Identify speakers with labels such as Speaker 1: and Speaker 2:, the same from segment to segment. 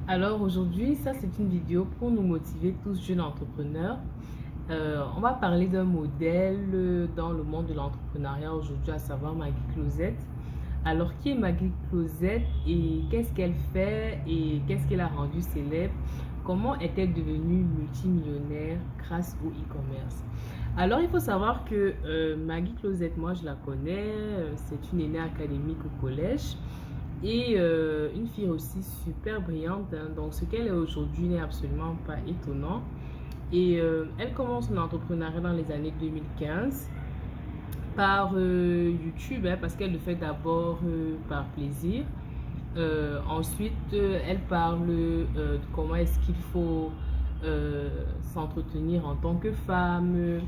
Speaker 1: Alors aujourd'hui, ça c'est une vidéo pour nous motiver tous jeunes entrepreneurs. On va parler d'un modèle dans le monde de l'entrepreneuriat aujourd'hui, à savoir Maggie Closette. Alors qui est Maggie Closette et qu'est-ce qu'elle fait et qu'est-ce qu'elle a rendu célèbre? Comment est-elle devenue multimillionnaire grâce au e-commerce? Alors il faut savoir que Maggie Closette, moi je la connais, c'est une aînée académique au collège. Et une fille aussi super brillante, hein. Donc ce qu'elle est aujourd'hui n'est absolument pas étonnant. Et elle commence son entrepreneuriat dans les années 2015 par YouTube, hein, parce qu'elle le fait d'abord par plaisir. Ensuite, elle parle de comment est-ce qu'il faut s'entretenir en tant que femme,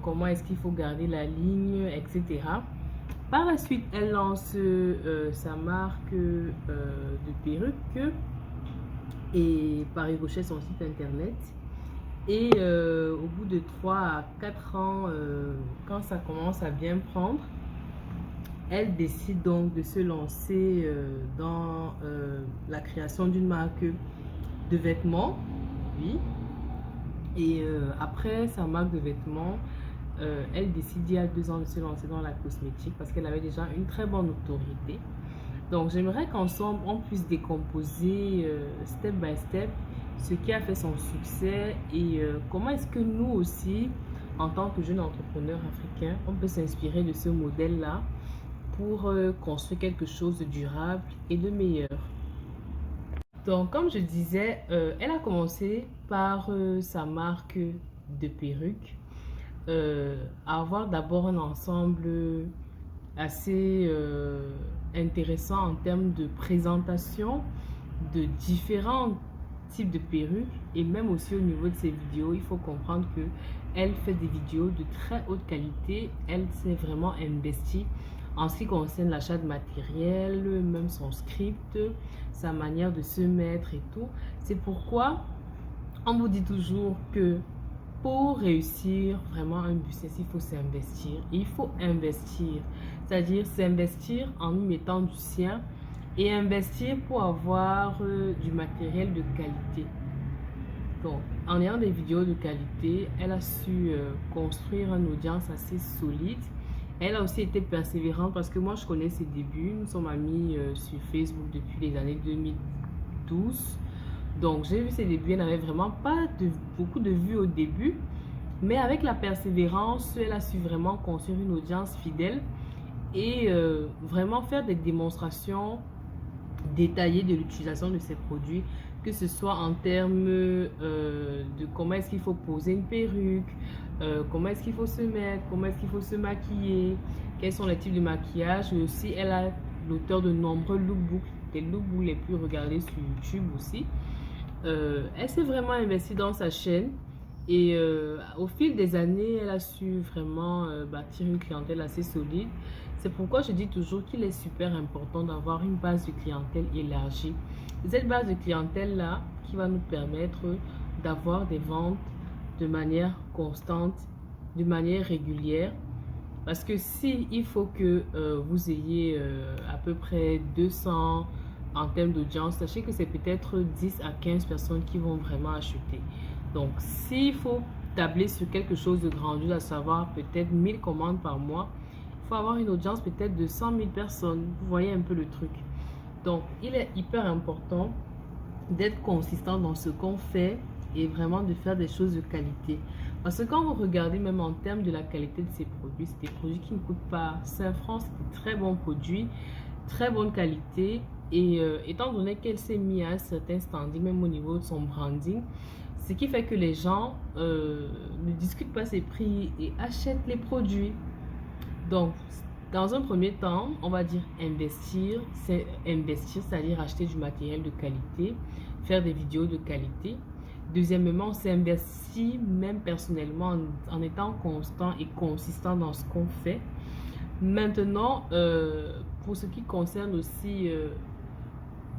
Speaker 1: comment est-ce qu'il faut garder la ligne, etc. Par la suite, elle lance sa marque de perruques et par ricochet son site internet. Et au bout de 3 à 4 ans, quand ça commence à bien prendre, elle décide donc de se lancer dans la création d'une marque de vêtements. Oui. Et après sa marque de vêtements, elle décide il y a 2 ans de se lancer dans la cosmétique parce qu'elle avait déjà une très bonne notoriété. Donc j'aimerais qu'ensemble on puisse décomposer step by step ce qui a fait son succès et comment est-ce que nous aussi, en tant que jeunes entrepreneurs africains, on peut s'inspirer de ce modèle-là pour construire quelque chose de durable et de meilleur. Donc comme je disais, elle a commencé par sa marque de perruques, avoir d'abord un ensemble assez intéressant en termes de présentation de différents types de perruques et même aussi au niveau de ses vidéos. Il faut comprendre que elle fait des vidéos de très haute qualité. Elle s'est vraiment investie en ce qui concerne l'achat de matériel, même son script, sa manière de se mettre et tout. C'est pourquoi on vous dit toujours que pour réussir vraiment un business, il faut s'investir. Il faut investir, c'est-à-dire s'investir en y mettant du sien et investir pour avoir du matériel de qualité. Donc, en ayant des vidéos de qualité, elle a su construire une audience assez solide. Elle a aussi été persévérante parce que moi, je connais ses débuts. Nous sommes amis sur Facebook depuis les années 2012. Donc, j'ai vu ses débuts. Elle n'avait vraiment pas beaucoup de vues au début. Mais avec la persévérance, elle a su vraiment construire une audience fidèle et vraiment faire des démonstrations détaillées de l'utilisation de ces produits, que ce soit en termes de comment est-ce qu'il faut poser une perruque, comment est-ce qu'il faut se mettre, comment est-ce qu'il faut se maquiller, quels sont les types de maquillage. Mais aussi, elle a l'auteur de nombreux lookbooks, des lookbooks les plus regardés sur YouTube aussi. Elle s'est vraiment investie dans sa chaîne. Et au fil des années, elle a su vraiment bâtir une clientèle assez solide. C'est pourquoi je dis toujours qu'il est super important d'avoir une base de clientèle élargie. C'est cette base de clientèle-là qui va nous permettre d'avoir des ventes de manière constante, de manière régulière. Parce que si il faut que vous ayez à peu près 200 en termes d'audience, sachez que c'est peut-être 10 à 15 personnes qui vont vraiment acheter. Donc, s'il faut tabler sur quelque chose de grandiose, à savoir peut-être 1000 commandes par mois, il faut avoir une audience peut-être de 100 000 personnes. Vous voyez un peu le truc. Donc, il est hyper important d'être consistant dans ce qu'on fait et vraiment de faire des choses de qualité. Parce que quand vous regardez même en termes de la qualité de ces produits, c'est des produits qui ne coûtent pas 5 francs, c'est des très bons produits, très bonne qualité. Et étant donné qu'elle s'est mise à un certain standing, même au niveau de son branding, ce qui fait que les gens ne discutent pas ses prix et achètent les produits. Donc, dans un premier temps, on va dire investir, c'est-à-dire acheter du matériel de qualité, faire des vidéos de qualité. Deuxièmement, on s'investit même personnellement en étant constant et consistant dans ce qu'on fait. Maintenant, pour ce qui concerne aussi,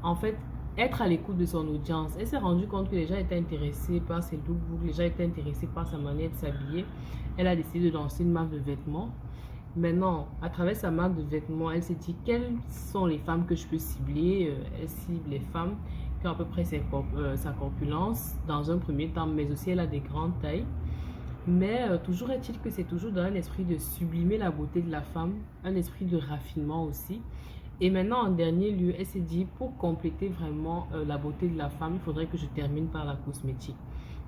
Speaker 1: en fait, être à l'écoute de son audience. Elle s'est rendue compte que les gens étaient intéressés par ses lookbooks, les gens étaient intéressés par sa manière de s'habiller. Elle a décidé de lancer une marque de vêtements. Maintenant, à travers sa marque de vêtements, elle s'est dit quelles sont les femmes que je peux cibler. Elle cible les femmes remarqué à peu près sa corpulence dans un premier temps, mais aussi elle a des grandes tailles. Mais toujours est-il que c'est toujours dans un esprit de sublimer la beauté de la femme, un esprit de raffinement aussi. Et maintenant, en dernier lieu, elle s'est dit, pour compléter vraiment la beauté de la femme, il faudrait que je termine par la cosmétique.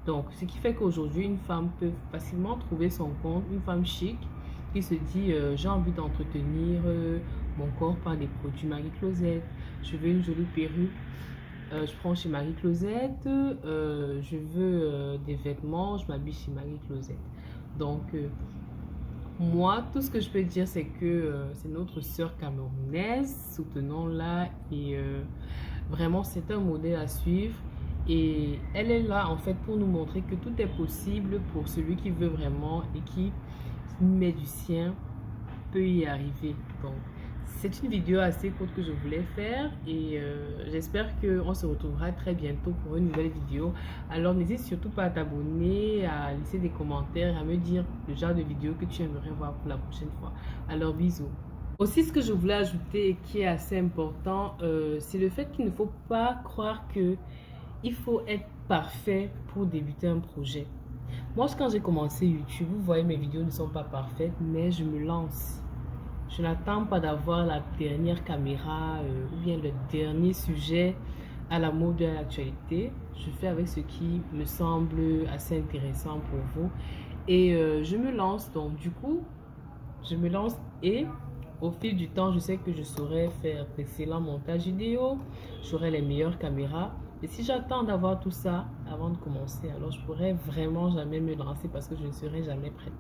Speaker 1: Donc, ce qui fait qu'aujourd'hui, une femme peut facilement trouver son compte, une femme chic qui se dit, j'ai envie d'entretenir mon corps par des produits Marie-Clausette, je veux une jolie perruque. Je prends chez Marie-Clausette, je veux des vêtements, je m'habille chez Marie-Clausette. Donc, moi, tout ce que je peux dire, c'est que c'est notre sœur camerounaise, soutenons-la et vraiment, c'est un modèle à suivre. Et elle est là, en fait, pour nous montrer que tout est possible pour celui qui veut vraiment et qui met du sien, peut y arriver. Donc, c'est une vidéo assez courte que je voulais faire et j'espère qu'on se retrouvera très bientôt pour une nouvelle vidéo. Alors n'hésite surtout pas à t'abonner, à laisser des commentaires, à me dire le genre de vidéo que tu aimerais voir pour la prochaine fois. Alors bisous. Aussi, ce que je voulais ajouter et qui est assez important, c'est le fait qu'il ne faut pas croire que il faut être parfait pour débuter un projet. Moi, quand j'ai commencé YouTube, vous voyez, mes vidéos ne sont pas parfaites, mais je me lance. Je n'attends pas d'avoir la dernière caméra ou bien le dernier sujet à la mode de l'actualité. Je fais avec ce qui me semble assez intéressant pour vous. Et je me lance. Donc, du coup, je me lance et au fil du temps, je sais que je saurai faire d'excellents montages vidéo. J'aurai les meilleures caméras. Mais si j'attends d'avoir tout ça avant de commencer, alors je pourrais vraiment jamais me lancer parce que je ne serai jamais prête.